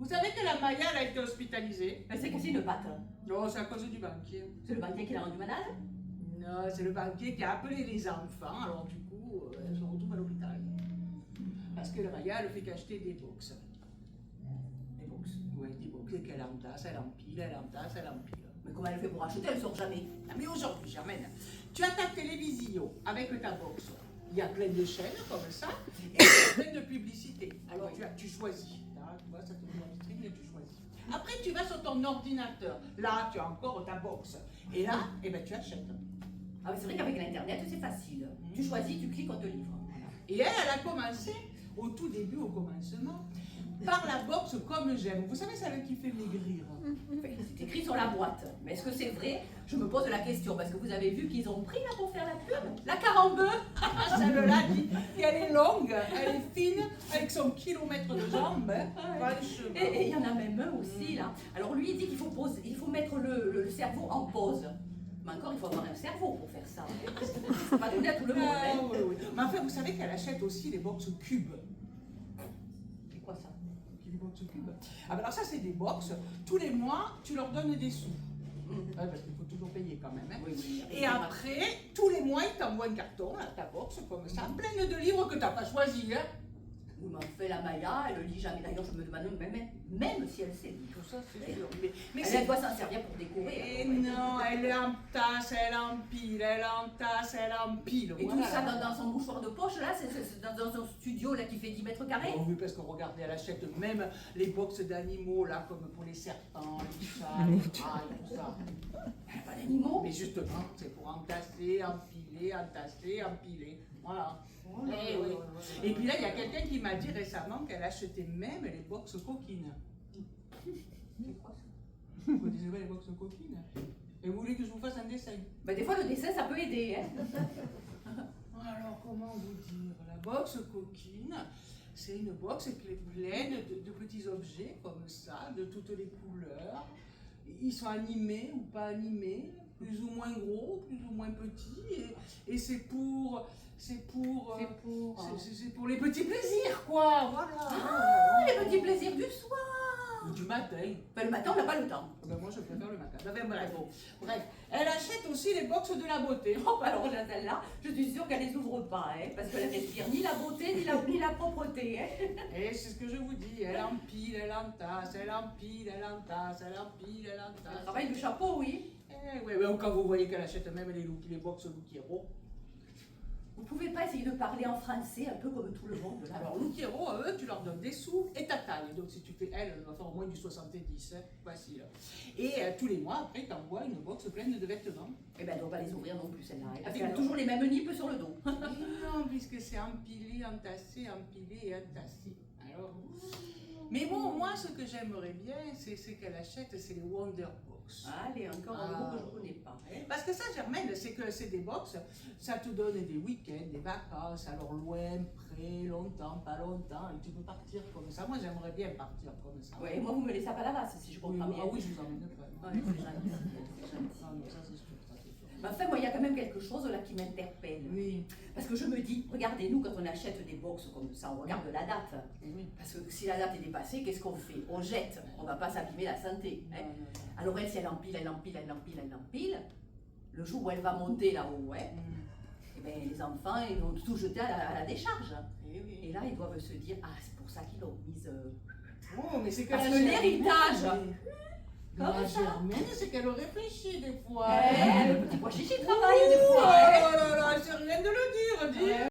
Vous savez que la Maya elle a été hospitalisée? Elle s'est cassée une patte. Non, c'est à cause du banquier. C'est le banquier qui l'a rendue malade? Non, c'est le banquier qui a appelé les enfants, alors du coup, elles se retrouvent à l'hôpital. Parce que la Maya, elle fait qu'acheter des box. Des box. Oui, des box qu'elle entasse, elle empile, elle entasse, elle empile. Mais comment elle fait pour acheter? Elle sort jamais. Ah, mais aujourd'hui, Germaine, tu as ta télévision avec ta box. Il y a plein de chaînes comme ça, et il y a plein de publicités. Alors tu choisis. Là, tu vois, ça te met en vitrine et tu choisis. Après, tu vas sur ton ordinateur. Là, tu as encore ta box. Et là, eh ben, tu achètes. Ah oui, c'est vrai qu'avec l'internet, c'est facile. Tu choisis, tu cliques, on te livre. Et elle a commencé, au tout début, au commencement, par la box comme j'aime. Vous savez, celle qui fait maigrir. C'est écrit sur la boîte. Mais est-ce que c'est vrai? Je me pose la question, parce que vous avez vu qu'ils ont pris là pour faire la pub. La carambeu. Celle-là, elle est longue, elle est fine, avec son kilomètre de jambes. Et il y en a même un aussi là. Alors lui, il dit qu'il faut mettre le cerveau en pause. Mais encore, il faut avoir un cerveau pour faire ça. C'est pas donné à tout le monde. Hein. Oui, oui. Mais enfin, vous savez qu'elle achète aussi les box cubes. C'est quoi ça? Les box cubes. Ah ben alors ça, c'est des box. Tous les mois, tu leur donnes des sous. Ouais, parce qu'il faut toujours payer quand même. Hein. Oui, oui. Et après, tous les mois, ils t'envoient un carton à ta box comme ça, plein de livres que tu n'as pas choisis. Hein. Oui, mais en fait, la Maya, elle ne lit jamais. D'ailleurs, je me demande même si elle sait lire. Tout ça, c'est sûr. Mais elle doit s'en servir pour décorer. Et non, elle entasse, elle empile, elle entasse, elle empile. Et voilà. Tout ça dans son mouchoir de poche, là, c'est dans son studio là, qui fait 10 mètres carrés. Oh, oui, parce que regardez, elle achète même les box d'animaux, là, comme pour les serpents, les chats, tout ça. Elle n'a pas d'animaux. Mais justement, c'est pour entasser, empiler, entasser, empiler. Voilà. Oh, oui. Et puis là, il y a quelqu'un qui m'a dit récemment qu'elle achetait même les box coquines. C'est quoi ça? Vous connaissez pas les box coquines? Et vous voulez que je vous fasse un dessin? Ben, des fois, le dessin, ça peut aider. Hein. Alors, comment vous dire? La box coquine, c'est une box qui est pleine de petits objets comme ça, de toutes les couleurs. Ils sont animés ou pas animés, plus ou moins gros, plus ou moins petits. Et c'est pour les petits plaisirs, quoi. Voilà. Ah, les petits plaisirs du soir. Ou du matin. Ben, le matin, on n'a pas le temps. Ben, moi, je préfère le matin. Bref, elle achète aussi les box de la beauté. Oh, ben alors, celle-là, je suis sûre qu'elle les ouvre pas, hein, parce qu'elle respire ni la beauté, ni la propreté. Hein. Et c'est ce que je vous dis. Elle empile, elle entasse, elle empile, elle entasse, elle empile, elle entasse. Le travail du chapeau, oui. Oui, quand vous voyez qu'elle achète même les box Louquiero. Vous pouvez pas essayer de parler en français un peu comme tout le monde là. Alors Louquiero, à eux, tu leur donnes des sous et ta taille. Donc si tu fais elle va faire au moins du 70, hein, facile. Et tous les mois, après, tu envoies une box pleine de vêtements. Eh bien, elle ne doit pas les ouvrir non plus celle-là. Parce Ah, qu'elle a toujours les mêmes nippes sur le dos. Non, puisque c'est empilé, entassé, empilé et entassé. Alors... Mais bon, moi, ce que j'aimerais bien, c'est qu'elle achète, c'est les Wonder Box. Allez, encore un mot que je ne connais pas. Hein. Parce que ça, Germaine, c'est que c'est des box, ça te donne des week-ends, des vacances, alors loin, près, longtemps, pas longtemps, et tu peux partir comme ça. Moi, j'aimerais bien partir comme ça. Oui, moi, vous me laissez à Palavas, si je comprends bien. Ah oui, je vous emmène pas. Ouais, c'est gentil. Non, mais ça, c'est sûr. Mais enfin, moi, il y a quand même quelque chose là qui m'interpelle. Oui. Parce que je me dis, regardez, nous, quand on achète des box comme ça, on regarde la date. Oui. Parce que si la date est dépassée, qu'est-ce qu'on fait? On jette. On ne va pas s'abîmer la santé. Hein. Alors elle, si elle empile, elle empile, elle empile, elle empile, le jour où elle va monter là-haut, hein, et bien, les enfants, ils vont tout jeter à la décharge. Et là, ils doivent se dire, ah, c'est pour ça qu'ils l'ont mise... Oh, mais c'est que parce que l'héritage... La Germaine, c'est qu'elle réfléchit des fois. Le petit pois chichi travaille des fois.